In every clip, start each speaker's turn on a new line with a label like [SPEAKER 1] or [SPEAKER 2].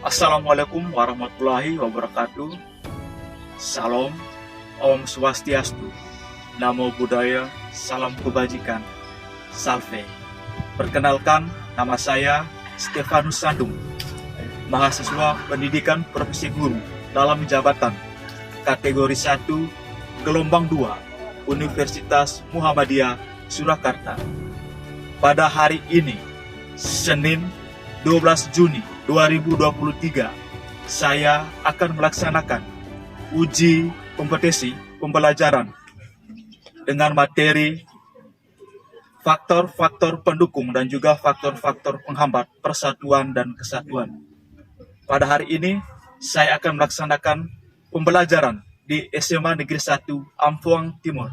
[SPEAKER 1] Assalamualaikum warahmatullahi wabarakatuh. Salam, Om Swastiastu, Namo Buddhaya, Salam Kebajikan, Salve. Perkenalkan, nama saya Stefanus Sandung, mahasiswa pendidikan profesi guru dalam jabatan kategori 1, gelombang 2, Universitas Muhammadiyah Surakarta. Pada hari ini, Senin 12 Juni 2023, saya akan melaksanakan uji kompetensi pembelajaran dengan materi faktor-faktor pendukung dan juga faktor-faktor penghambat persatuan dan kesatuan. Pada hari ini, saya akan melaksanakan pembelajaran di SMA Negeri 1 Ampuang Timur.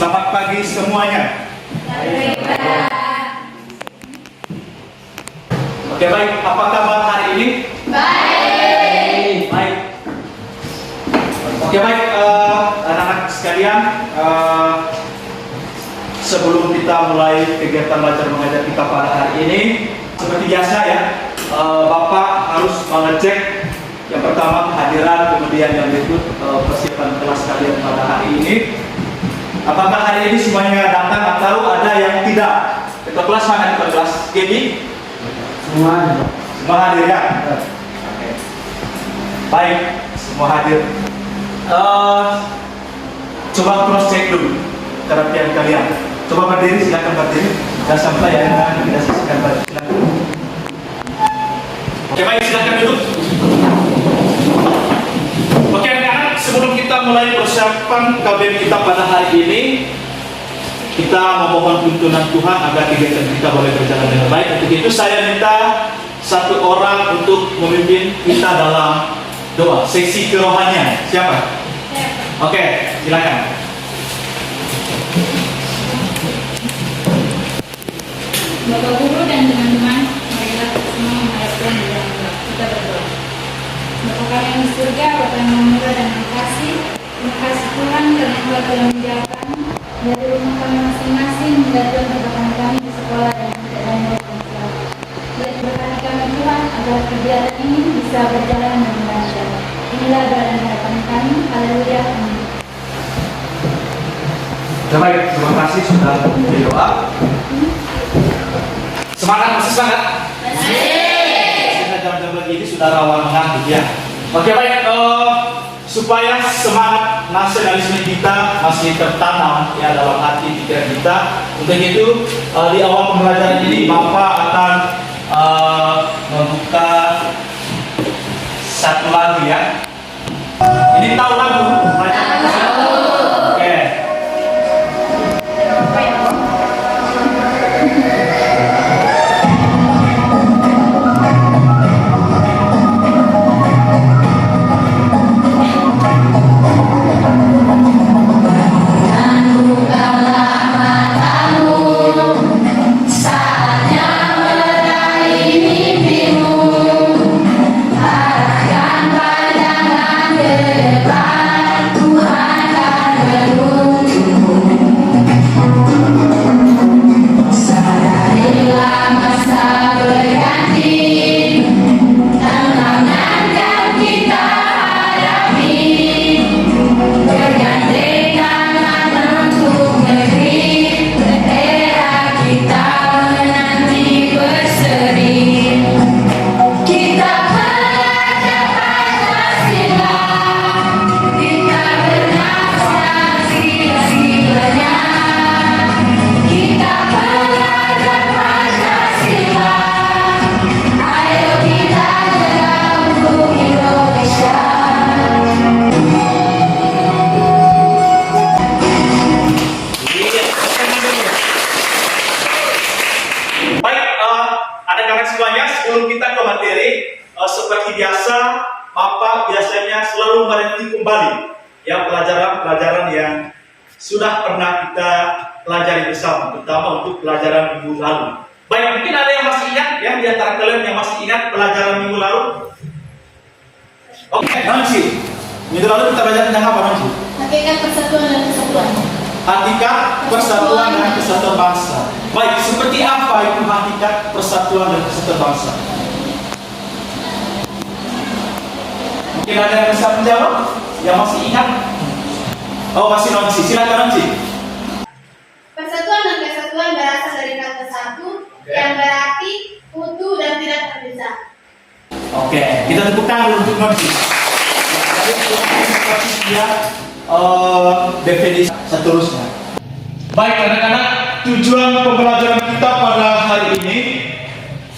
[SPEAKER 1] Selamat pagi semuanya. Oke, baik. Apa kabar hari ini? Baik. Oke, baik. Anak-anak sekalian, sebelum kita mulai kegiatan belajar mengajar kita pada hari ini, seperti biasa ya, Bapak harus mengecek yang pertama kehadiran, kemudian yang berikut persiapan kelas kalian pada hari ini. Apakah hari ini semuanya datang atau ada yang tidak? Ketua kelas mana ketua kelas? Gaby? Semua hadir ya? Oke. Baik, semua hadir. Coba cross check dulu terapian kalian. Coba berdiri, silakan berdiri. Jangan sampai ya, tidak saksikan berdiri. Silakan. Oke, baik, silakan duduk. Oke, anak-anak, sebelum kita mulai persiapan KBM kita pada hari ini, kita memohon tuntunan Tuhan agar kegiatan kita boleh berjalan dengan baik. Untuk itu saya minta satu orang untuk memimpin kita dalam doa sesi kerohanian. Siapa? Oke, silakan.
[SPEAKER 2] Bapak Guru dan teman-teman, marilah kita semua menghadap Tuhan di dalam doa. Kita berdoa. Bapa kami yang di surga, Bapa yang maha murah dan maha kasih, terima kasih Tuhan karena Engkau telah menjauhkan dari rumah kami masing-masing dan Tuhan berkatan kami di sekolah dan tidak dalam berkata. Dan berkati kami Tuhan agar kegiatan ini bisa berjalan dengan lancar. Inilah doa dan harapan kami. Haleluya. Amin.
[SPEAKER 1] Baik, terima kasih sudah berdoa. Semangat, masih semangat? Jam-jam begini sudah rawan mengantuk ya. Oke, baik, supaya semangat nasionalisme kita masih tertanam ya dalam hati pikiran kita. Untuk itu di awal pembelajaran ini Bapak akan membuka satu lagu ya. Ini tahu lagu? Oke. Seperti biasa, Bapak biasanya selalu mereview kembali ya pelajaran-pelajaran yang sudah pernah kita pelajari bersama, terutama untuk pelajaran minggu lalu. Baik, mungkin ada yang masih ingat ya di antara kalian yang masih ingat pelajaran minggu lalu? Oke, Nancy. Minggu lalu kita belajar tentang apa, Nancy?
[SPEAKER 2] Hakikat persatuan dan kesatuan.
[SPEAKER 1] hakikat persatuan dan kesatuan bangsa. Baik, seperti apa itu hakikat persatuan dan kesatuan bangsa? Mungkin ada yang bisa menjawab? Yang masih ingat? Oh, masih Nonci. Silakan Nonci.
[SPEAKER 3] Persatuan dan kesatuan berasal dari kata satu yang berarti utuh dan tidak terpisah.
[SPEAKER 1] Oke, kita tepuk tangan untuk Nonci. Jadi seperti dia definisi seterusnya. Baik anak-anak, tujuan pembelajaran kita pada hari ini,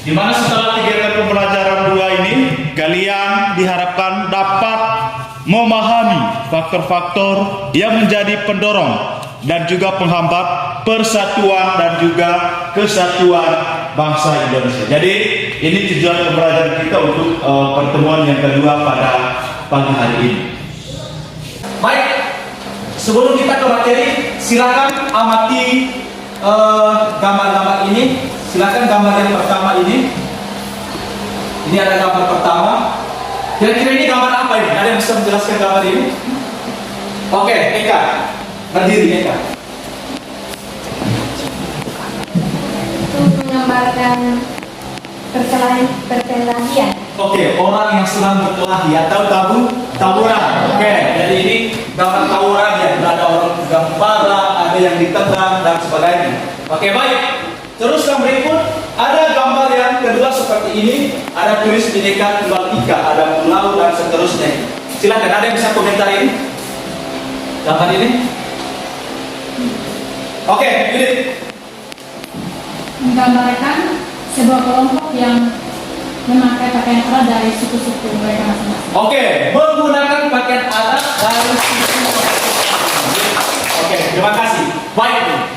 [SPEAKER 1] di mana setelah kegiatan pembelajaran 2 ini, kalian diharapkan dapat memahami faktor-faktor yang menjadi pendorong dan juga penghambat persatuan dan juga kesatuan bangsa Indonesia. Jadi ini tujuan pembelajaran kita untuk pertemuan yang kedua pada pagi hari ini. Baik, sebelum kita ke materi, silakan amati gambar-gambar ini. Silakan gambar yang pertama ini. Ini ada gambar pertama. Kira-kira ini gambar apa ini? Ada yang bisa menjelaskan gambar ini? Oke, Eka, berdiri Eka.
[SPEAKER 2] Itu menggambarkan perkelahian.
[SPEAKER 1] Oke, orang yang sedang berkelahi atau tawuran. Oke, jadi ini gambar tawuran ya. Ada orang pegang parang, ada yang ditendang dan sebagainya. Oke, baik. Terus yang berikut ada gambar yang kedua seperti ini. Ada tulis Bhinneka Tunggal Ika, ada pulau dan seterusnya. Silakan, ada yang bisa komentarin gambar ini? Oke, ini
[SPEAKER 2] Menggambarkan sebuah kelompok yang memakai pakaian adat dari suku-suku mereka masing-masing.
[SPEAKER 1] Oke, menggunakan pakaian adat dari suku. Oke, terima kasih. Baik,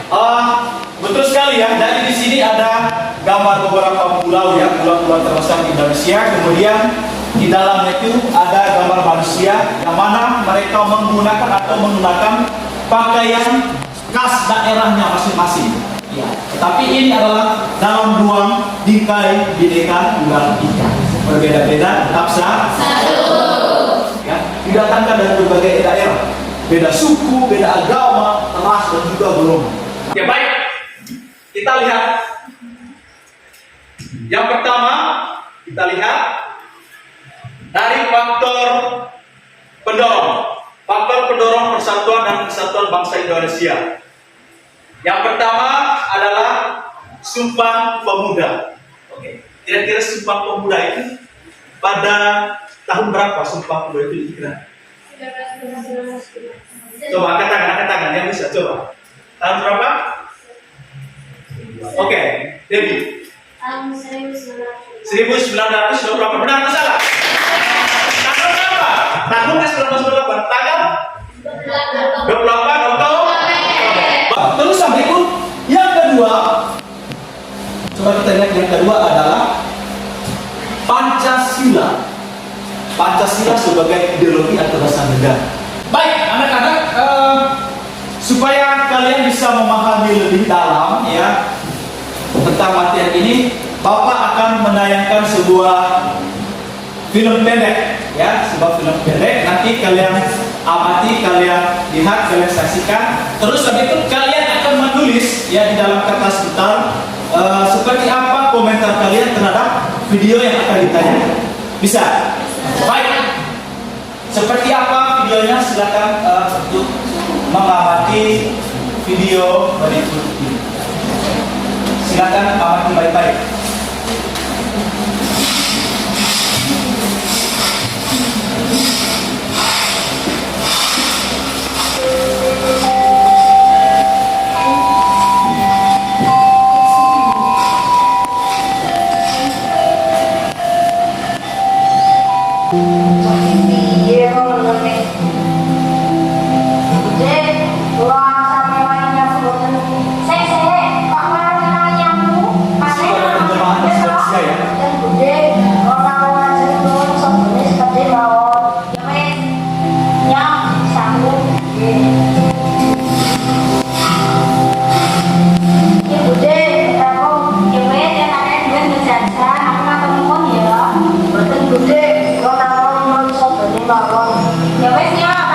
[SPEAKER 1] betul sekali ya. Jadi di sini ada gambar beberapa pulau ya, pulau-pulau terbesar di Indonesia. Kemudian di dalamnya itu ada gambar manusia yang mana mereka menggunakan pakaian khas daerahnya masing-masing. Ya, tetapi ini adalah dalam ruang bingkai Bhinneka Tunggal Ika. Berbeda-beda, tetap satu. Ya, didatangkan dari berbagai daerah, beda suku, beda agama, ras dan juga golongan. Oke, baik. Kita lihat. Yang pertama, kita lihat dari faktor pendorong. Faktor pendorong persatuan dan kesatuan bangsa Indonesia. Yang pertama adalah Sumpah Pemuda. Oke, kira-kira Sumpah Pemuda itu pada tahun berapa Sumpah Pemuda itu dikira? Coba angkat tangan yang bisa coba. Tahun berapa? Oke, Debbie.
[SPEAKER 3] Tahun 1900.
[SPEAKER 1] 1900 berapa? Benar atau salah? Tanggal berapa? Tahun 1928. Tanggal 28 Oktober. Terus yang berikut, yang kedua, coba kita lihat yang kedua adalah Pancasila. Pancasila sebagai ideologi atau dasar negara. Baik, anak-anak, supaya kalian bisa memahami lebih dalam ya tentang materi ini, Bapak akan menayangkan sebuah film pendek ya, sebuah film pendek. Nanti kalian amati, kalian lihat, kalian saksikan. Terus habis itu kalian akan menulis ya di dalam kertas putar seperti apa komentar kalian terhadap video yang akan ditayangkan. Bisa? Baik. Seperti apa videonya? Silakan untuk mengamati video berikut ini. Silakan amati baik-baik.
[SPEAKER 3] Ya wes ya.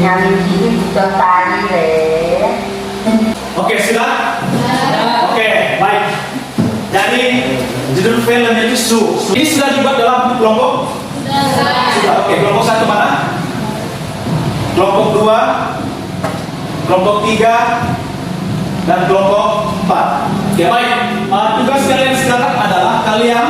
[SPEAKER 4] Nyari sini butuh tali deh.
[SPEAKER 1] Oke, sudah? Oke, baik. Jadi judul filmnya itu Su. Ini sudah dibuat dalam kelompok? Sudah. Oke, kelompok 1 mana? Kelompok 2, kelompok 3, dan kelompok 4. Oke, baik. Tugas kalian sekarang adalah kalian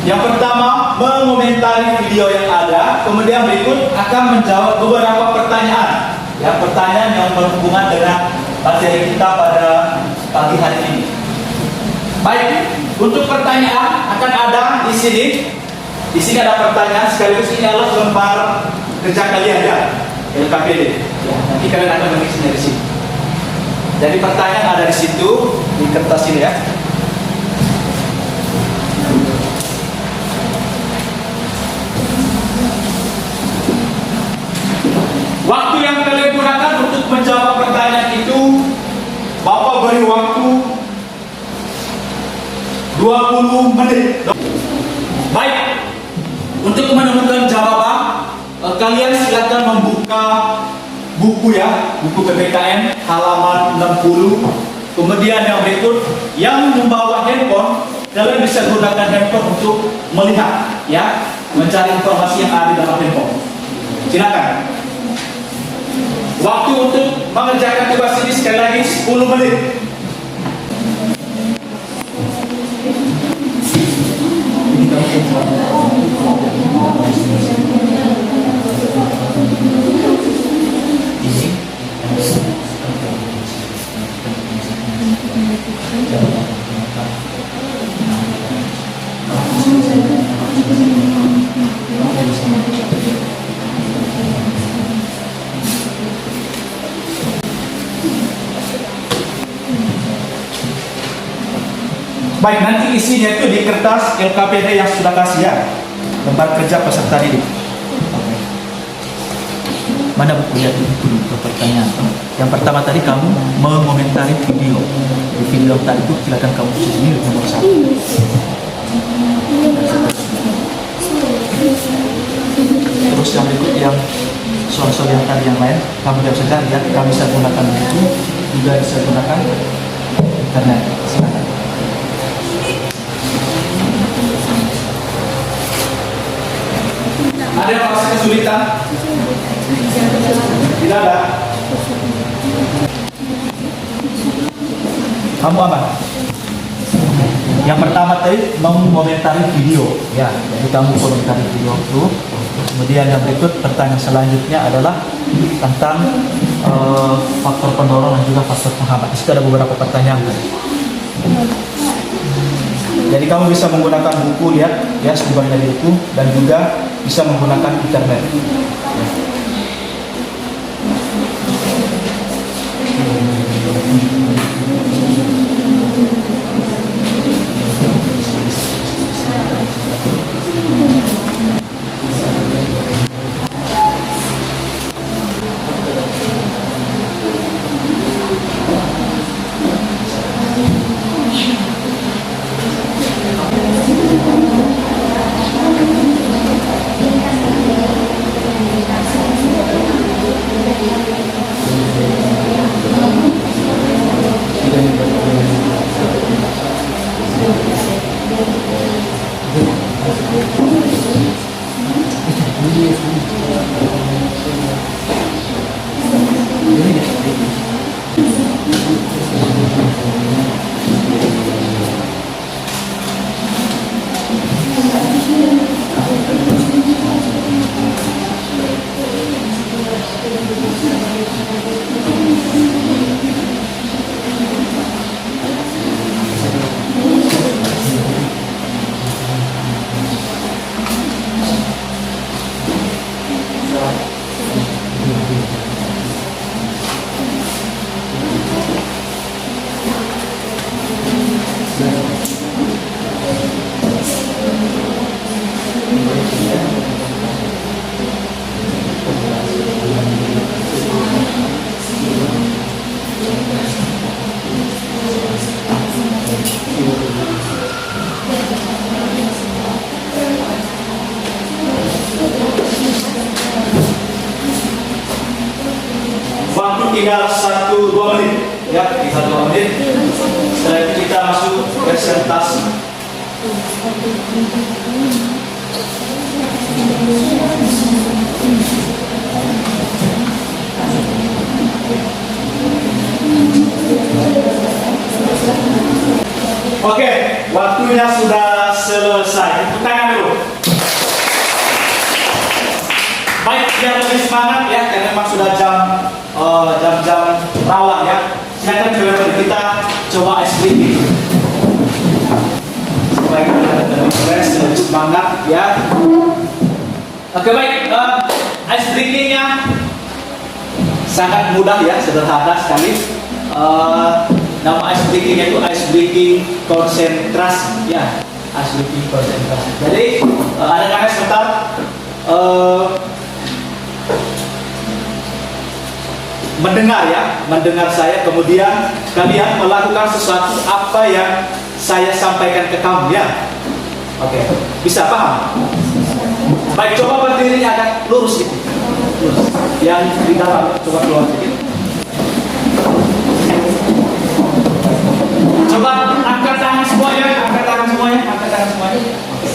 [SPEAKER 1] yang pertama mengomentari video yang ada, kemudian berikut akan menjawab beberapa pertanyaan. Ya, pertanyaan yang berhubungan dengan materi kita pada pagi hari ini. Baik, untuk pertanyaan akan ada di sini. Di sini ada pertanyaan, sekaligus ini adalah lembar kerja kalian ya, LKPD. Ya, nanti kalian akan mengisinya di sini. Jadi pertanyaan ada di situ di kertas ini ya. Waktu yang kalian gunakan untuk menjawab pertanyaan itu, Bapak beri waktu 20 menit. Baik, untuk menemukan jawaban, kalian silakan membuka buku ya, buku PPKN halaman 60. Kemudian yang berikut, yang membawa handphone, kalian bisa gunakan handphone untuk melihat ya, mencari informasi yang ada di dalam handphone. Silakan. Waktu untuk mengerjakan tugas ini sekali lagi 10 menit. Baik, nanti isinya itu di kertas LKPD yang sudah kasih ya, lembar kerja peserta didik. Mana buku lihat itu pertanyaan. Yang pertama tadi kamu mengomentari video. Di video tadi itu silakan kamu sini nomor 1. Terus yang berikut yang soal-soal yang tadi yang lain kamu jawab saja ya. Kami bisa gunakan buku, juga bisa gunakan internet. Silakan. Ada yang merasa kesulitan? Tidak ada. Kamu apa? Yang pertama tadi mengomentari video, ya. Jadi kamu komentari video itu. Kemudian yang berikut pertanyaan selanjutnya adalah tentang faktor pendorong dan juga faktor penghambat. Di situ ada beberapa pertanyaan. Jadi kamu bisa menggunakan buku lihat ya, sumbernya dari buku, dan juga bisa menggunakan internet. tinggal 1-2 menit ya, tinggal 2 menit. Setelah itu kita masuk presentasi. Oke, waktunya sudah selesai. Tepuk tangan dulu. Baik, biar lebih semangat ya, karena memang sudah jam-jam rawan ya. Silakan kita coba ice breaking. Supaya kita lebih fresh, lebih semangat ya. Oke baik, ice breakingnya sangat mudah ya, sederhana sekali. Nama ice breakingnya itu ice breaking konsentrasi ya, ice breaking konsentrasi. Jadi ada kalian sebentar. Mendengar ya, mendengar saya, kemudian kalian melakukan sesuatu apa yang saya sampaikan ke kamu ya. Oke, bisa paham? Baik, coba berdiri agak lurus gitu. Lurus. Yang di dalam coba keluar sedikit. Coba angkat tangan semuanya, angkat tangan semuanya, angkat tangan semuanya. Oke.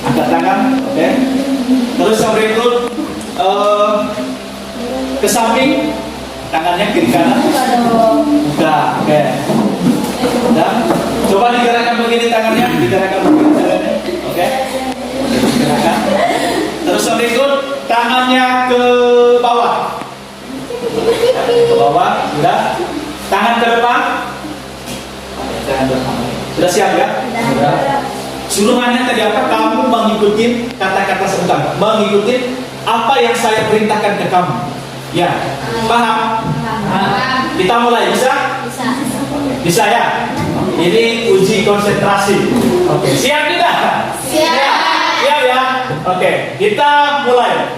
[SPEAKER 1] Angkat tangan, oke. Terus yang berikut ke samping. Tangannya kiri kanan. Buka, oke. Dan coba digerakkan begini tangannya, digerakkan begini tangannya, oke. Digerakkan. Terus yang berikut tangannya ke bawah. Ke bawah, sudah. Tangan ke depan. Tangan depan. Sudah siap ya? Sudah. Suruhannya tadi apa? Kamu mengikuti kata-kata sebentar, mengikuti apa yang saya perintahkan ke kamu. Ya, paham? Kita mulai, bisa? Bisa ya? Ini uji konsentrasi. Oke, siap tidak?
[SPEAKER 3] Siap.
[SPEAKER 1] Siap ya? Oke, kita mulai.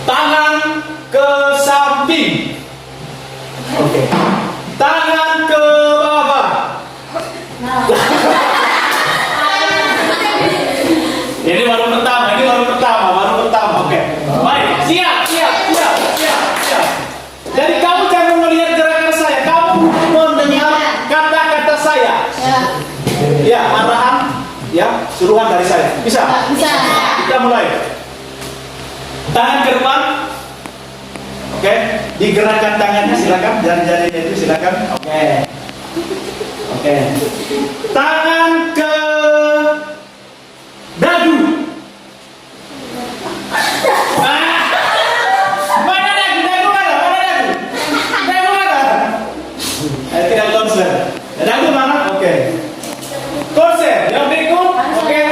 [SPEAKER 1] Tangan ke samping. Oke. Tangan ke bawah. Ini baru pertama, Oke. Baik, siap. Jadi kamu jangan melihat gerakan saya, kamu mendengar kata-kata saya. Ya, arahan, ya, suruhan dari saya. Bisa?
[SPEAKER 3] Bisa.
[SPEAKER 1] Kita mulai. Tangan ke depan. Oke, digerakkan tangannya silakan, jari-jarinya itu silakan. Oke. Tangan ke dagu. Tidak konsen. Dagu mana? Oke. Konsen. Yang berikut. Oke.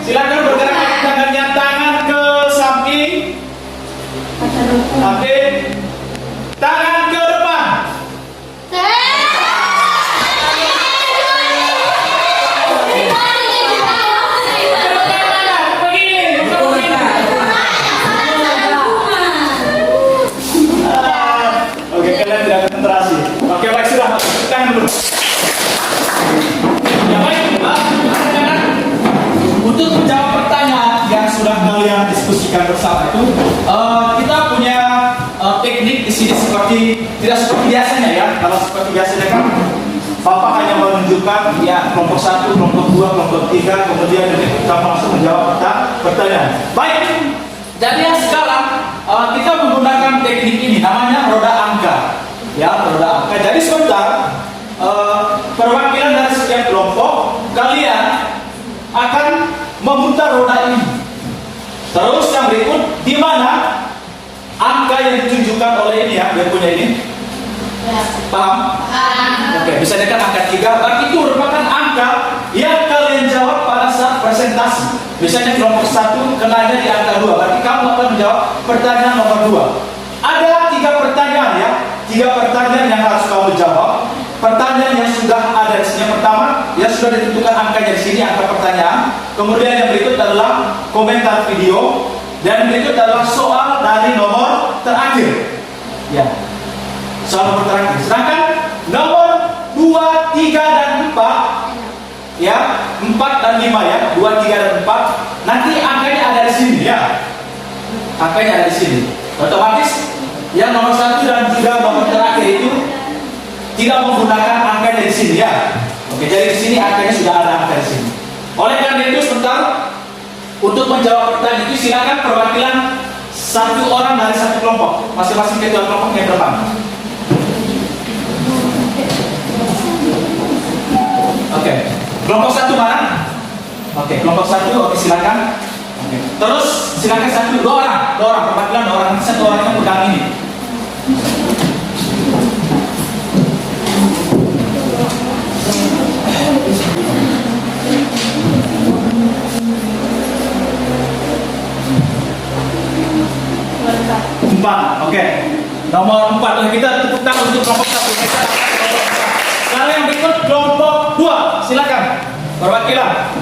[SPEAKER 1] Silakan bergerak tangannya, tangan ke samping. Oke. Tangan ke depan. Oke, kalian tidak konsentrasi. Oke, baik, sudah. Tangan dulu. Ya baik, untuk menjawab pertanyaan yang sudah kalian diskusikan bersama itu, kita punya teknik di sini tidak seperti biasanya ya. Kalau seperti biasanya kan Bapak hanya menunjukkan ya kelompok 1, kelompok 2, kelompok 3, kemudian kamu langsung menjawab pertanyaan. Baik, jadi sekarang kita menggunakan teknik ini, namanya roda angka. Ya, roda angka. Jadi sebentar perwakilan dari setiap kelompok kalian akan memutar roda ini. Terus yang berikut, di mana angka yang ditunjukkan oleh ini ya, dia punya ini. Paham? Oke, bisa dikatakan angka 3. Berarti itu merupakan angka yang kalian jawab pada saat presentasi. Misalnya kelompok 1 kenanya di angka 2. Berarti kamu akan menjawab pertanyaan nomor 2. Ada 3 pertanyaan ya. 3 pertanyaan yang harus kamu jawab. Pertanyaan yang sudah ada di sini. Yang pertama, yang sudah ditentukan angkanya di sini, angka pertanyaan. Kemudian yang berikut adalah komentar video. Dan berikut adalah soal dari nomor terakhir. Ya. Soal nomor terakhir. Sedangkan nomor 2, 3, dan 4 ya, 4 dan 5 ya, 2, 3, dan 4 nanti angkanya ada di sini ya. Angkanya ada di sini. Otomatis Yang nomor 1 dan juga nomor terakhir itu tidak menggunakan angka dari sini ya. Oke, jadi di sini angkanya sudah ada angka di sini. Oleh karena itu sebentar untuk menjawab pertanyaan itu silakan perwakilan satu orang dari satu kelompok, masing-masing ketua kelompok yang depan. Oke, kelompok 1 mana? Oke, kelompok 1, oke silakan. Oke. Terus silakan dua orang perwakilan dua orang, satu orang yang pegang ini. Oke. Nomor 4. Oke, kita tepuk tangan untuk kelompok 1. Sekarang yang berikut kelompok 2. Silakan. Perwakilan.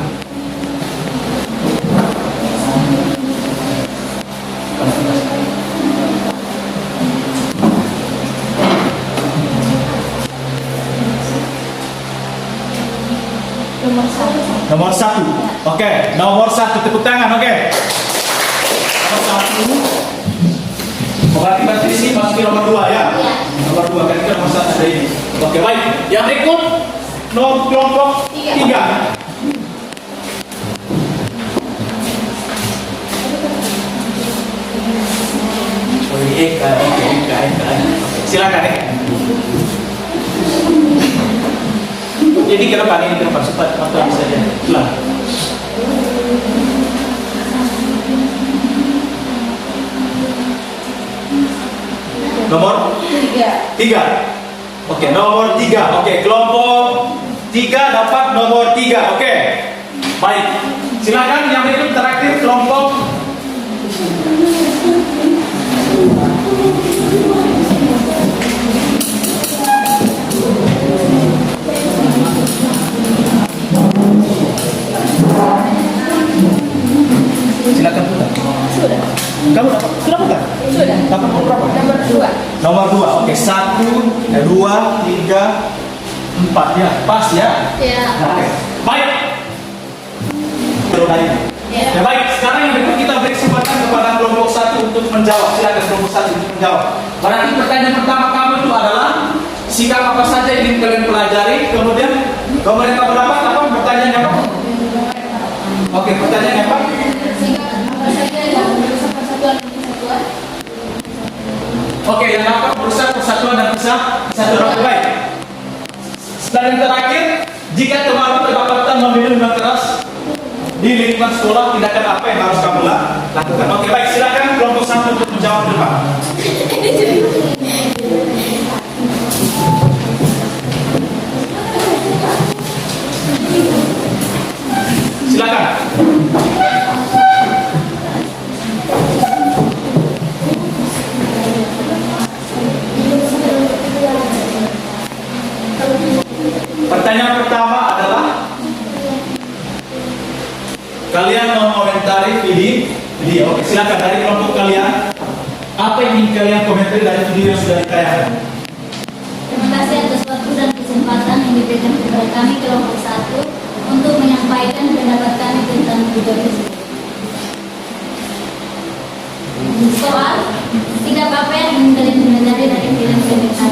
[SPEAKER 1] Nomor 1. Oke, nomor 1 tepuk tangan. Oke. Nomor 1. Berarti berarti di sini masuk nomor 2 ya. Nomor 2 kan kita nomor 1 ada ini. Oke, baik. Yang berikut nomor kelompok 3. Silakan ya. Ini ke depan cepat atau bisa aja. Silakan. Nomor 3. Oke, nomor 3. Oke, kelompok 3 dapat nomor 3. Oke. Baik. Silakan yang berikut terakhir kelompok silakan putar.
[SPEAKER 2] Sudah.
[SPEAKER 1] Kamu dapat? Sudah putar?
[SPEAKER 2] Sudah.
[SPEAKER 1] Dapat nomor berapa?
[SPEAKER 2] Nomor 2.
[SPEAKER 1] Nomor 2. Oke, 1, 2, 3, 4 ya. Pas ya?
[SPEAKER 2] Ya.
[SPEAKER 1] Oke. Baik. Ya baik, sekarang yang berikut kita beri kesempatan kepada kelompok 1 untuk menjawab. Silakan kelompok 1 untuk menjawab. Berarti pertanyaan pertama kamu itu adalah sikap apa saja yang ingin kalian pelajari. Kemudian mereka berdapat apa? Pertanyaannya apa? Oke, pertanyaannya apa?
[SPEAKER 2] Sikap apa saja yang merusak persatuan dan kesatuan?
[SPEAKER 1] Oke, yang dapat merusak persatuan dan kesatuan. Oke, baik. Dan yang terakhir, jika kemarin kedapatan memilih dengan keras di lingkungan sekolah, tindakan apa yang harus kamu lakukan? Oke, baik, silakan kelompok 1 untuk menjawab depan. Silakan. Pertanyaan pertama adalah kalian mengomentari video. Oke, silakan dari kelompok kalian. Apa yang ingin kalian komentari dari video yang sudah ditayangkan?
[SPEAKER 2] Terima kasih atas waktu dan kesempatan yang diberikan kepada kami kelompok 1 untuk menyampaikan pendapat kami tentang video tersebut. Soal sikap apa yang ingin kalian pelajari dari film Sebentar?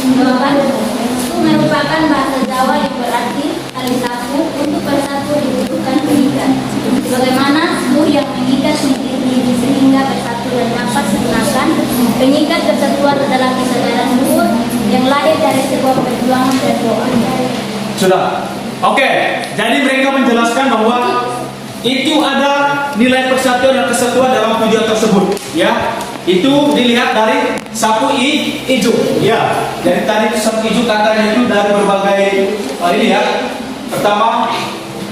[SPEAKER 2] Jawaban: itu merupakan bahasa Jawa yang berarti tali sapu. Untuk bersatu dibutuhkan pengikat. Bagaimana sebuah yang mengikat diri sehingga bersatu dan dapat sempurnakan. Pengikat persatuan adalah kesadaran luhur yang lahir dari sebuah perjuangan dan doa.
[SPEAKER 1] Sudah. Oke, jadi mereka menjelaskan bahwa itu ada nilai persatuan dan kesatuan dalam video tersebut, ya. Itu dilihat dari sapu hijau, ya. Dari tadi itu sapu hijau katanya itu dari berbagai ini ya. Pertama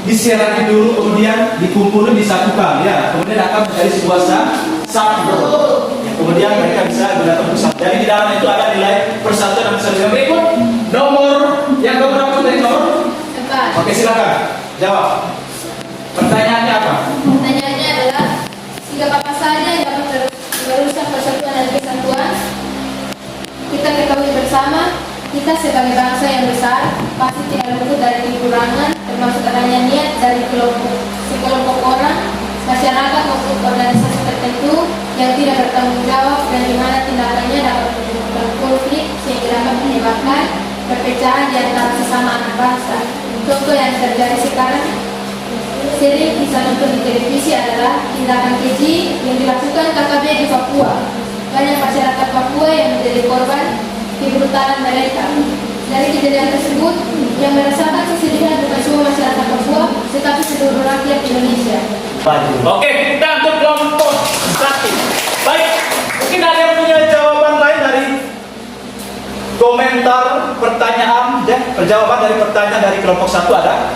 [SPEAKER 1] diserahkan dulu, kemudian dikumpulin, disatukan, ya. Kemudian akan menjadi sebuah sapu. Kemudian mereka bisa berdatang bersama. Jadi di dalam itu ada nilai persatuan dan kesatuan. Berikut nomor yang keberapa dari nomor? Oke, silakan jawab. Pertanyaannya apa?
[SPEAKER 2] Pertanyaannya adalah sikap apa saja yang dapat merusak persatuan dan kesatuan? Kita ketahui bersama, kita sebagai bangsa yang besar pasti tidak luput dari kekurangan, termasuk adanya niat dari sekelompok orang, masyarakat maupun organisasi tertentu yang tidak bertanggung jawab dan di mana tindakannya perpecahan di antara sesama anak bangsa. Contoh yang terjadi sekarang sering kita nonton di televisi adalah tindakan keji yang dilakukan KKB di Papua. Banyak masyarakat Papua yang menjadi korban kebrutalan mereka. Dari kejadian tersebut, yang merasakan kesedihan bukan cuma masyarakat Papua, tetapi seluruh rakyat Indonesia.
[SPEAKER 1] Oke, kita untuk kelompok satu. Baik, mungkin ada yang punya jawaban lain dari komentar, pertanyaan, dan jawaban dari pertanyaan dari kelompok satu ada?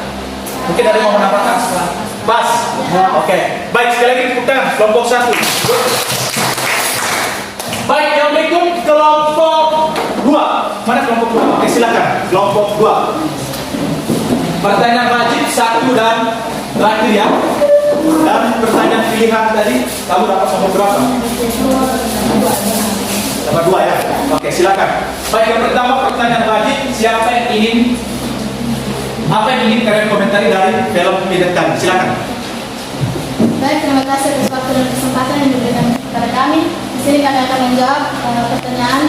[SPEAKER 1] Mungkin ada yang mau menambahkan? Pas. Oke. Baik, sekali lagi kita kelompok satu. Baik, yang berikut kelompok dua. Mana kelompok dua? Oke, silakan. Kelompok dua. Pertanyaan wajib satu dan terakhir ya. Dan pertanyaan pilihan tadi, kamu dapat nomor berapa? Nomor dua ya. Oke, silakan. Baik, yang pertama pertanyaan wajib, siapa yang ingin apa yang ingin kalian komentari dari film Peter Pan? Silakan.
[SPEAKER 3] Baik, terima kasih atas waktu dan kesempatan yang diberikan kepada kami. Di sini kami akan menjawab pertanyaan,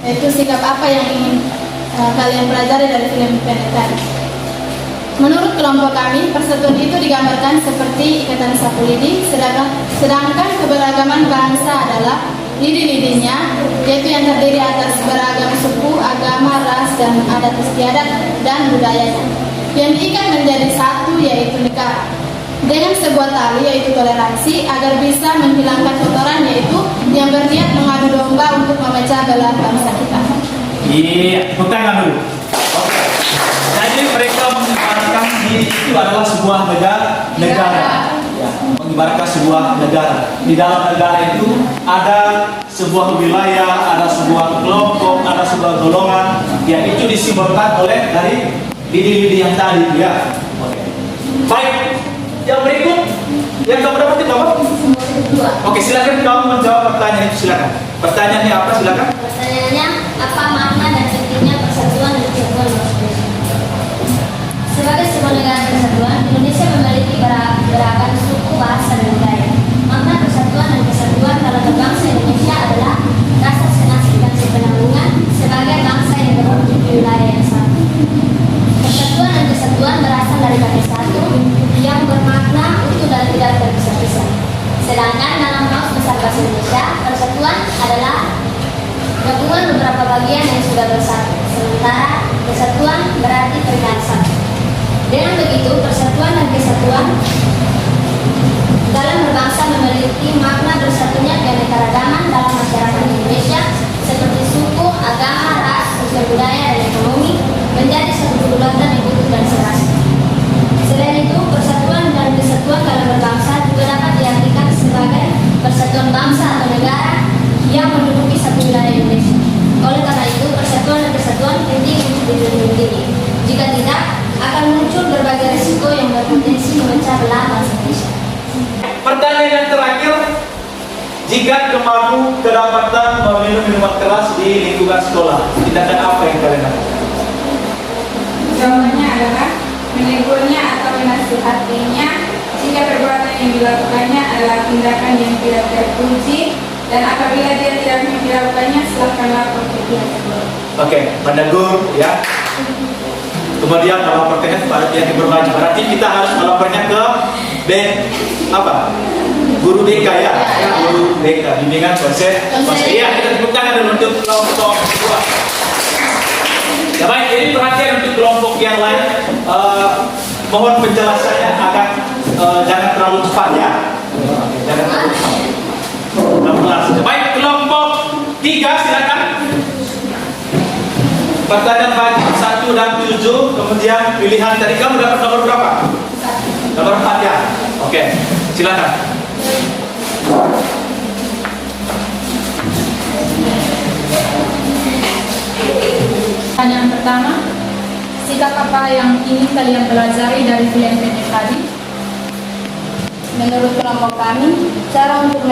[SPEAKER 3] yaitu sikap apa yang ingin kalian pelajari dari film Peter Pan. Menurut kelompok kami, persatuan itu digambarkan seperti ikatan sapu lidi, sedangkan keberagaman bangsa adalah lidi-lidinya, yaitu yang terdiri atas beragam suku, agama, ras, dan adat istiadat dan budayanya. Yang diikat menjadi satu yaitu negara. Dengan sebuah tali yaitu toleransi agar bisa menghilangkan kotoran yaitu yang berniat mengadu domba untuk memecah belah bangsa kita.
[SPEAKER 1] Iya, tepuk tangan dulu. Oke. Jadi mereka mengibaratkan diri itu adalah sebuah negara. Ya, mengibaratkan sebuah negara. Di dalam negara itu ada sebuah wilayah, ada sebuah kelompok, ada sebuah golongan yang itu disimbolkan oleh dari lidi-lidi yang tadi ya. Oke. Baik. Yang berikut yang kamu dapat nomor? Oke, silakan kamu menjawab pertanyaan itu, silakan. Pertanyaannya apa, silakan?
[SPEAKER 4] Pertanyaannya, apa makna dan pentingnya persatuan dan kesatuan Indonesia? Sebagai sebuah negara kesatuan, Indonesia memiliki beragam suku, bahasa, dan budaya. Makna persatuan dan kesatuan dalam berbangsa Indonesia adalah rasa senasib dan sepenanggungan sebagai bangsa yang berwujud di wilayah yang sama. Persatuan dan kesatuan berasal dari kata satu yang bermakna utuh dan tidak terpisah-pisah. Sedangkan dalam kamus besar bahasa Indonesia, persatuan adalah gabungan beberapa bagian yang sudah bersatu. Sementara kesatuan berarti perihal satu. Dengan begitu, persatuan dan kesatuan dalam berbangsa memiliki makna bersatunya keanekaragaman dalam masyarakat Indonesia seperti suku, agama, ras, sosial budaya, dan ekonomi menjadi satu keluarga yang utuh dan serasi. Selain itu, persatuan dan kesatuan dalam berbangsa juga dapat diartikan sebagai persatuan bangsa atau negara yang menduduki satu wilayah Indonesia. Oleh karena itu, persatuan dan kesatuan penting untuk dilindungi tinggi. Jika tidak, akan muncul berbagai risiko yang berpotensi memecah belah bangsa Indonesia.
[SPEAKER 1] Pertanyaan yang terakhir, jika kamu kedapatan meminum minuman keras di lingkungan sekolah, tindakan apa yang kalian lakukan?
[SPEAKER 2] Jawabannya adalah menegurnya atau menasihatinya jika perbuatan yang dilakukannya adalah tindakan yang tidak terpuji, dan apabila dia tidak melakukannya, silakan lapor ke pihak kedua.
[SPEAKER 1] Oke, menegur ya. Kemudian melaporkannya kepada pihak yang berwajib. Berarti kita harus melapornya ke guru BK ya, guru BK, bimbingan konsep. Iya, kita tepuk tangan dulu untuk kelompok kedua. Ya baik, jadi perhatian untuk kelompok yang lain. Mohon penjelasannya akan jangan terlalu cepat ya. Jangan terlalu cepat. Baik, kelompok 3 silakan. Pertanyaan wajib 1 dan 7, kemudian pilihan tadi kamu dapat nomor berapa? Nomor 4 ya. Oke, silakan.
[SPEAKER 2] Pertanyaan pertama, sikap apa yang ingin kalian pelajari dari film pendek tadi?
[SPEAKER 3] Menurut kelompok kami, cara untuk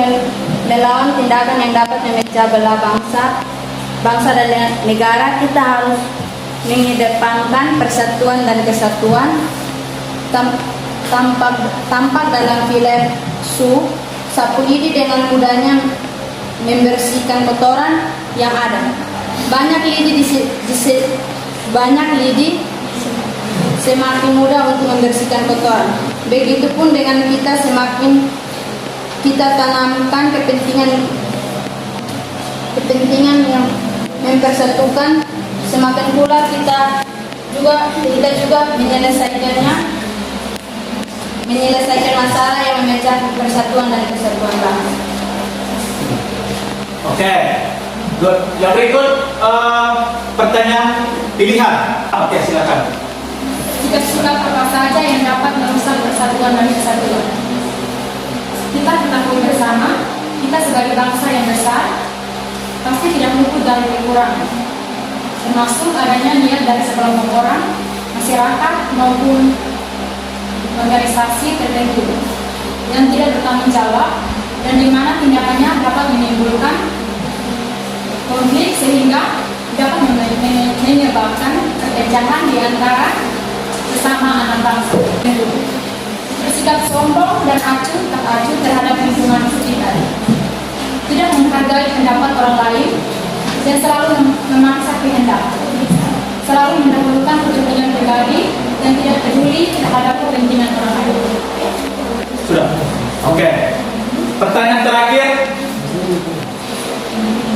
[SPEAKER 3] melawan tindakan yang dapat memecah belah bangsa dan negara, kita harus mengedepankan persatuan dan kesatuan. Tampak dalam film sapu lidi dengan mudahnya membersihkan kotoran yang ada. Banyak lidi
[SPEAKER 2] banyak lidi, semakin mudah untuk membersihkan kotoran. Begitupun dengan kita, semakin kita tanamkan kepentingan yang mempersatukan, semakin pula kita juga menyelesaikan masalah yang memecah persatuan dan kesatuan bangsa.
[SPEAKER 1] Oke, good. Yang berikut pertanyaan pilihan. Oke, silakan.
[SPEAKER 2] Sikap-sikap apa saja yang dapat merusak persatuan dan kesatuan? Kita ketahui bersama, kita sebagai bangsa yang besar pasti tidak luput dari kekurangan, termasuk adanya niat dari sekelompok orang, masyarakat maupun organisasi tertentu yang tidak bertanggung jawab dan di mana tindakannya dapat menimbulkan konflik sehingga dapat menyebabkan perpecahan di antara sesama anak bangsa. Bersikap sombong dan acuh tak acuh terhadap lingkungan sekitar, tidak menghargai pendapat orang lain dan selalu memaksa kehendak, selalu mendahulukan kepentingan pribadi dan tidak peduli terhadap kepentingan orang lain.
[SPEAKER 1] Sudah. Oke. Pertanyaan terakhir.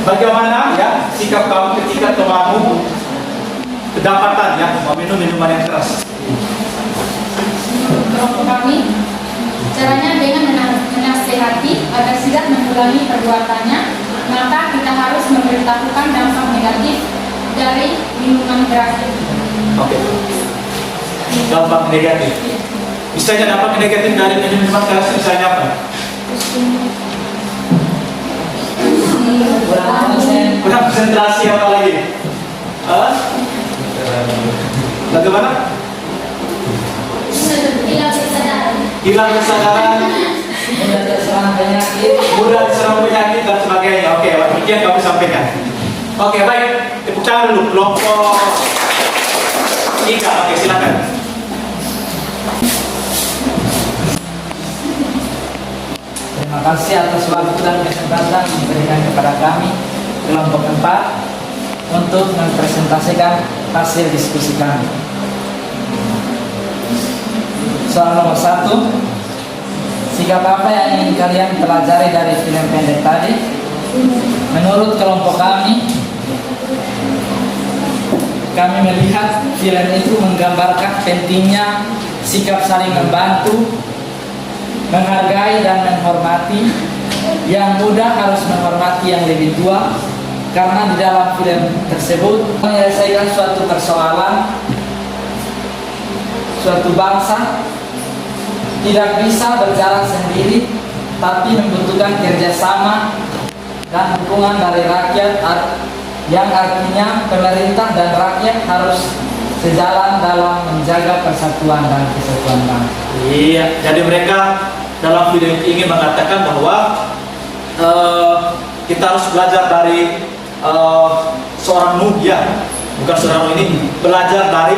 [SPEAKER 1] Bagaimana ya sikap kamu ketika temanmu kedapatan ya meminum minuman yang keras?
[SPEAKER 2] Kelompok kami, caranya dengan menasehati agar tidak mengulangi perbuatannya, maka kita harus memberitahukan dampak negatif dari minuman keras.
[SPEAKER 1] Oke. Dampak negatif. Misalnya dampak negatif dari minuman keras misalnya apa? Kurang konsentrasi apa lagi? Bagaimana? Hilang kesadaran, mudah diserang penyakit dan sebagainya. Oke, demikian kamu sampaikan. Oke, baik. Tepuk tangan dulu kelompok 3. Oke, silakan.
[SPEAKER 5] Terima kasih atas waktu dan kesempatan diberikan kepada kami kelompok 4 untuk mempresentasikan hasil diskusi kami. Soal nomor 1, sikap apa yang ingin kalian pelajari dari film pendek tadi? Menurut kelompok kami melihat film itu menggambarkan pentingnya sikap saling membantu, menghargai dan menghormati. Yang muda harus menghormati yang lebih tua, karena di dalam film tersebut menyelesaikan suatu persoalan suatu bangsa tidak bisa berjalan sendiri, tapi membutuhkan kerjasama dan dukungan dari rakyat, yang artinya pemerintah dan rakyat harus sejalan dalam menjaga persatuan dan kesatuan bangsa.
[SPEAKER 1] Iya, jadi mereka dalam video ini ingin mengatakan bahwa kita harus belajar dari seorang Nuh, ya, bukan seorang Nuh ini, belajar dari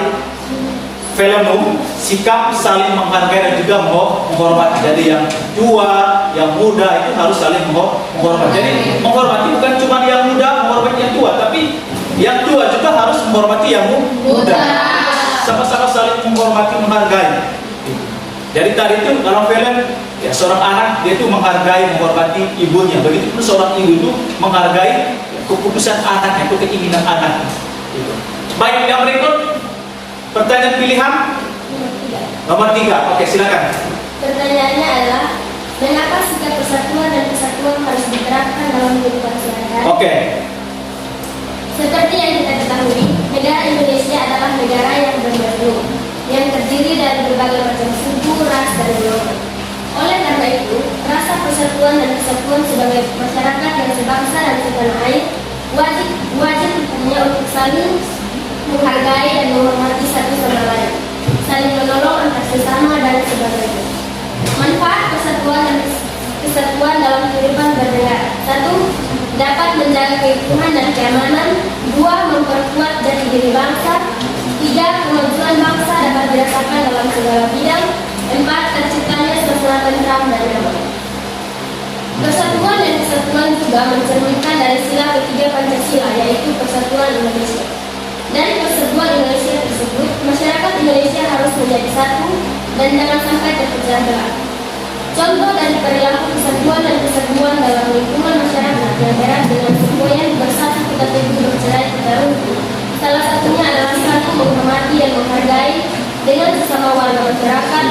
[SPEAKER 1] film Nuh, sikap saling menghargai dan juga menghormati. Jadi yang tua, yang muda itu harus saling menghormati. Jadi menghormati bukan cuma yang muda menghormati yang tua, tapi yang tua juga harus menghormati yang muda. Sama-sama saling menghormati, menghargai. Jadi tadi itu dalam film ya, seorang anak dia itu menghargai, menghormati ibunya. Begitu pun seorang ibu itu menghargai keputusan anaknya, itu keinginan anaknya. Baik, yang berikut pertanyaan pilihan nomor 3. Oke, silakan.
[SPEAKER 4] Pertanyaannya adalah, mengapa sikap persatuan dan kesatuan harus diterapkan dalam kehidupan sehari-hari?
[SPEAKER 1] Oke.
[SPEAKER 4] Seperti yang kita ketahui, negara Indonesia adalah negara yang berbentuk, yang terdiri dari berbagai macam suku, ras, dan golongan. Oleh karena itu, rasa persatuan dan kesatuan sebagai masyarakat yang sebangsa dan setanah air wajib hukumnya untuk saling menghargai dan menghormati satu sama lain, saling menolong antar sesama dan sebagainya. Manfaat persatuan dan kesatuan dalam kehidupan bernegara: 1. Dapat menjaga keutuhan dan keamanan. 2. Memperkuat jati diri bangsa. 3. Kemajuan bangsa dapat dirasakan dalam segala bidang. 4. Terciptanya suasana tentram dan damai. Persatuan dan kesatuan juga mencerminkan dari sila ketiga Pancasila, yaitu persatuan Indonesia. Dari Persatuan Indonesia tersebut, masyarakat Indonesia harus menjadi satu dan jangan sampai terpecah belah. Contoh dari perilaku kesatuan dan kesatuan dalam lingkungan masyarakat yang erat dengan semboyan bersatu kita teguh bercerai kita runtuh. Salah satunya adalah saling menghormati dan menghargai dengan sesama warga masyarakat,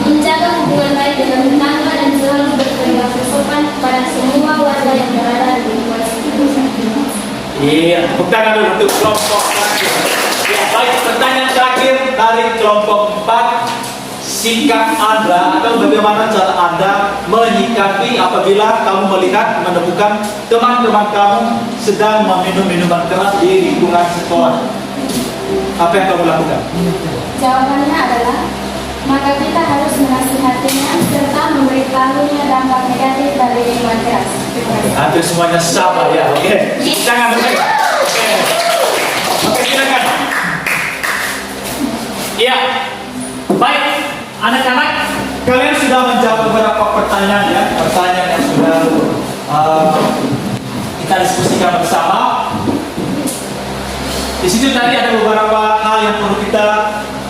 [SPEAKER 4] menjaga hubungan baik dengan tetangga dan selalu berperilaku sopan kepada semua warga yang berada di lingkungan sekitar.
[SPEAKER 1] Iya, tepuk tangan dulu untuk kelompok terakhir. Ya, baik, pertanyaan terakhir dari kelompok 4. Sikap Anda atau bagaimana cara Anda menyikapi apabila kamu melihat, menemukan teman-teman kamu sedang meminum minuman keras di lingkungan sekolah. Apa yang kamu lakukan?
[SPEAKER 2] Jawabannya adalah, maka kita harus menasihatinya serta memberitahunya dampak negatif dari minuman keras. Terima kasih.
[SPEAKER 1] Hampir semuanya sama ya, oke. Jangan mereka. Oke, silakan. Iya, baik. Anak-anak, kalian sudah menjawab beberapa pertanyaan ya, pertanyaan yang sudah kita diskusikan bersama. Di situ tadi ada beberapa hal yang perlu kita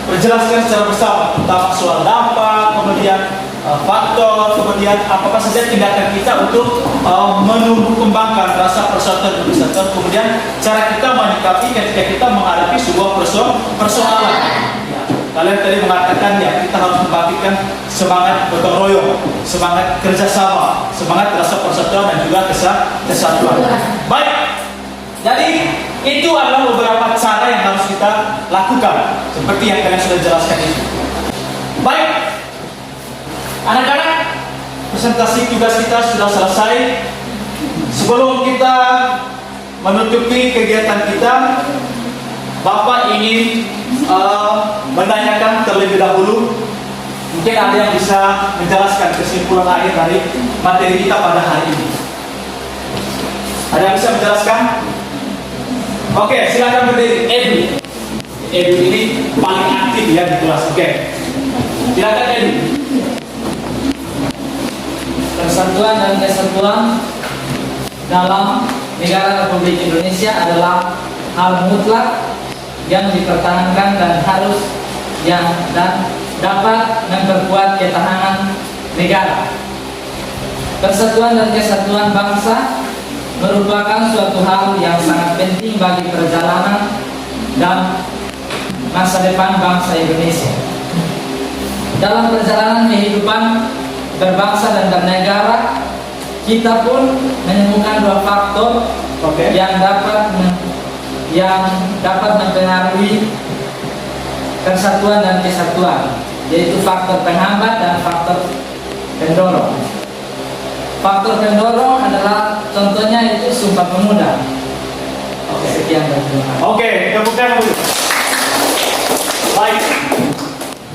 [SPEAKER 1] perjelaskan secara bersama, terutama soal dampak, kemudian faktor, kemudian apa saja tindakan kita untuk menumbuh kembangkan rasa persatuan dan kesatuan, kemudian cara kita menyikapi ketika kita menghadapi sebuah persoalan. Kalian tadi mengatakan ya kita harus membangkitkan semangat gotong royong, semangat kerjasama, semangat rasa persatuan dan juga kesatuan. Baik, jadi itu adalah beberapa cara yang harus kita lakukan seperti yang kalian sudah jelaskan itu. Baik, anak-anak, presentasi tugas kita sudah selesai. Sebelum kita menutupi kegiatan kita, Bapak ingin menanyakan terlebih dahulu, mungkin ada yang bisa menjelaskan kesimpulan akhir dari materi kita pada hari ini. Ada yang bisa menjelaskan? Oke, silakan berdiri. Edu ini paling aktif ya di kelas. Oke, silakan Edu.
[SPEAKER 5] Persatuan dan kesatuan dalam negara Republik Indonesia adalah hal mutlak yang dipertahankan dan harus dan dapat memperkuat ketahanan negara. Persatuan dan kesatuan bangsa merupakan suatu hal yang sangat penting bagi perjalanan dan masa depan bangsa Indonesia. Dalam perjalanan kehidupan berbangsa dan bernegara, kita pun menemukan dua faktor yang dapat mempengaruhi persatuan dan kesatuan, yaitu faktor penghambat dan faktor pendorong. Faktor pendorong adalah contohnya itu Sumpah Pemuda. Sekian dan terima kasih.
[SPEAKER 1] Oke, tepuk tangan dulu. Baik,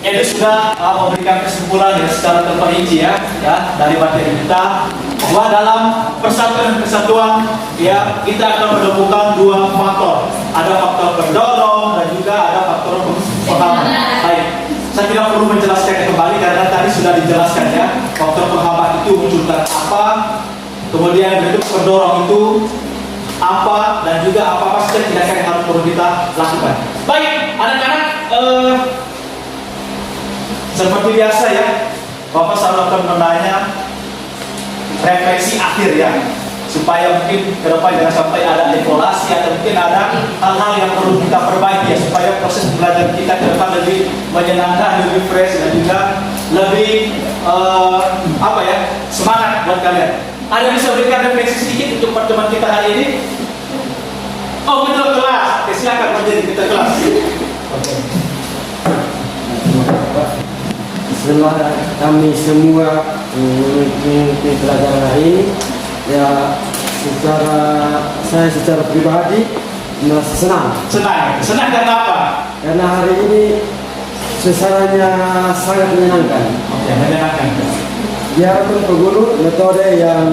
[SPEAKER 1] Edu sudah memberikan kesimpulan ya, secara terperinci ya dari materi kita bahwa dalam persatuan dan kesatuan ya kita akan menemukan dua faktor. Ada faktor pendorong dan juga ada faktor penghambat. Baik, saya tidak perlu menjelaskan kembali karena tadi sudah dijelaskan ya. Faktor penghambat itu munculkan apa, kemudian bentuk pendorong itu apa, dan juga apa saja tindakan yang harus perlu kita lakukan. Baik, anak-anak, seperti biasa ya, Bapak selalu akan menanya refleksi akhir ya, supaya mungkin ke depan jangan sampai ada evaluasi atau mungkin ada hal-hal yang perlu kita perbaiki ya, supaya proses belajar kita ke depan lebih menyenangkan, lebih fresh dan juga lebih semangat buat kalian. Ada yang bisa berikan refleksi sedikit untuk pertemuan kita hari ini? Oh, betul, kelas. Oke, silakan menjadi kita kelas.
[SPEAKER 6] Setelah kami semua mengikuti pelajaran hari ini, ya saya secara pribadi merasa senang.
[SPEAKER 1] Senang karena apa?
[SPEAKER 6] Karena hari ini suasananya sangat menyenangkan.
[SPEAKER 1] Oke, menyenangkan.
[SPEAKER 6] Biarpun peguru metode yang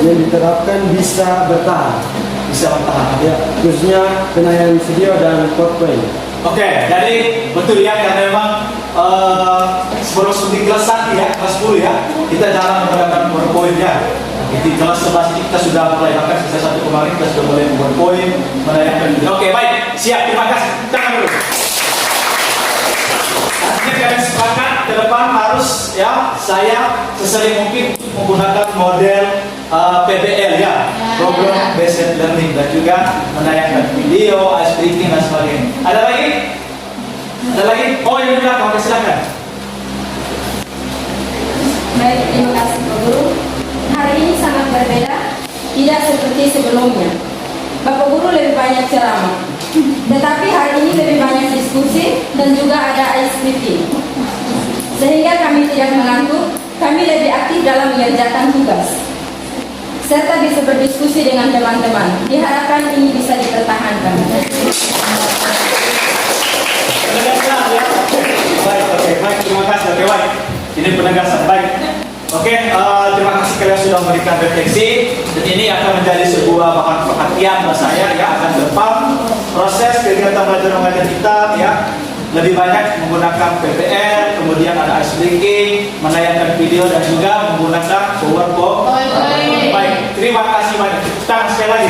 [SPEAKER 6] diterapkan bisa bertahan. Ya, khususnya penayangan video dan PowerPoint.
[SPEAKER 1] Oke, jadi betul ya, karena memang sebelum di kelas 1 ya, kelas 10 ya, kita jarang menggunakan PowerPoint ya. Di kelas 11 ini kita sudah mulai, bahkan sisa 1 kemarin kita sudah mulai PowerPoint, menayangkan video. Oke, baik. siap, terima kasih. Tangan dulu. Artinya kalian sepakat ke depan harus ya saya sesering mungkin menggunakan model PBL ya, program based learning, dan juga menayangkan video, ice breaking dan sebagainya. Ada lagi? Ada lagi? Oh yang di belakang, oke silakan.
[SPEAKER 7] Baik, terima kasih Pak Guru. Hari ini sangat berbeda, tidak seperti sebelumnya. Bapak Guru lebih banyak ceramah, tetapi hari ini lebih banyak diskusi dan juga ada ice breaking. Sehingga kami tidak mengantuk, kami lebih aktif dalam mengerjakan tugas, serta bisa berdiskusi dengan teman-teman. Diharapkan ini bisa dipertahankan.
[SPEAKER 1] Penegasan ya. Baik, oke, baik, terima kasih. Oke, baik. Ini penegasan, baik. Oke, terima kasih kalian sudah memberikan refleksi, dan ini akan menjadi sebuah bahan perhatian buat saya ya, akan ke depan proses kegiatan belajar mengajar kita ya, lebih banyak menggunakan PPL, kemudian ada ice breaking, menayangkan video, dan juga menggunakan PowerPoint. Baik, terima kasih banyak. Tangan sekali lagi.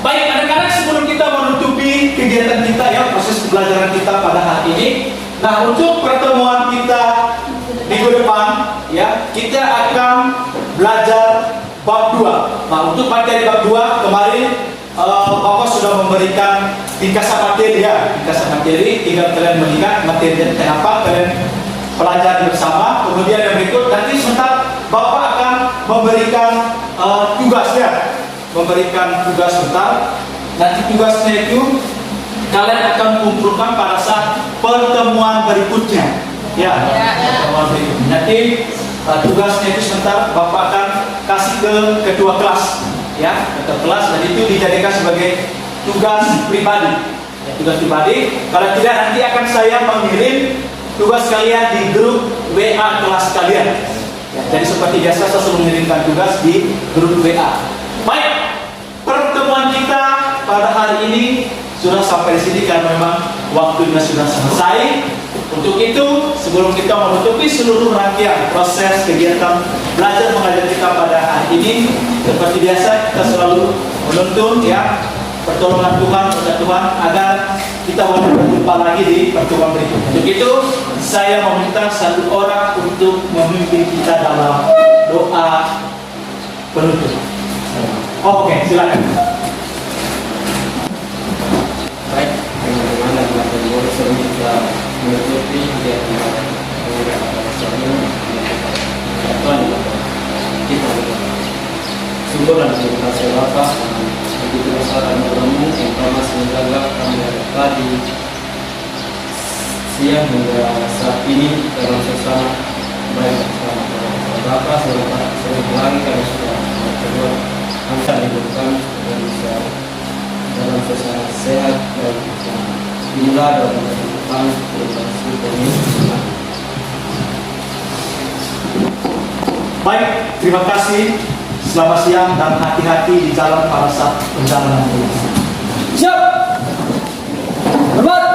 [SPEAKER 1] Baik, anak-anak, sebelum kita menutupi kegiatan kita ya, proses pembelajaran kita pada hari ini. Nah, untuk pertemuan kita minggu depan ya, kita akan belajar bab 2. Nah, untuk materi bab 2 kemarin Bapak sudah memberikan ringkasan materi ya, ringkasan materi, tinggal kalian melihat materi dan apa kalian pelajari bersama. Kemudian yang berikut nanti sebentar Bapak akan memberikan tugasnya, memberikan tugas sebentar. Nanti tugasnya itu kalian akan kumpulkan pada saat pertemuan berikutnya. Ya, pertemuan berikutnya. Nanti tugasnya itu sebentar Bapak akan kasih ke ketua kelas, ya, ketua kelas, dan itu dijadikan sebagai tugas pribadi. Ya, tugas pribadi. Kalau tidak nanti akan saya mengirim tugas kalian di grup WA kelas kalian. Ya, jadi seperti biasa saya selalu mengirimkan tugas di grup WA. Baik, pertemuan kita pada hari ini sudah sampai di sini karena memang waktunya sudah selesai. Untuk itu, sebelum kita menutupi seluruh rangkaian proses kegiatan belajar mengajar kita pada hari ini, seperti biasa kita selalu menuntun ya pertolongan Tuhan kepada Tuhan agar kita boleh berjumpa lagi di pertemuan berikutnya. Untuk itu, saya meminta satu orang untuk memimpin kita dalam doa penutup. Oh, oke, silakan.
[SPEAKER 8] Baik, teman-teman dan teman-teman, sebelum kita menutupi kegiatan penggunaan bahasa Tuhan, kita syukur dan terima kasih Bapa begitu besar anugerahmu yang telah masih menjaga kami dari tadi siang hingga saat ini dalam suasana baik bersama Bapa. Selalu lagi kami sudah berdoa angkat hidup kami supaya bisa dalam suasana sehat dan bila dalam kehidupan ini.
[SPEAKER 1] Baik, terima kasih. Selamat siang dan hati-hati di jalan pada saat perjalanan pulang.
[SPEAKER 5] Siap. Berbuat.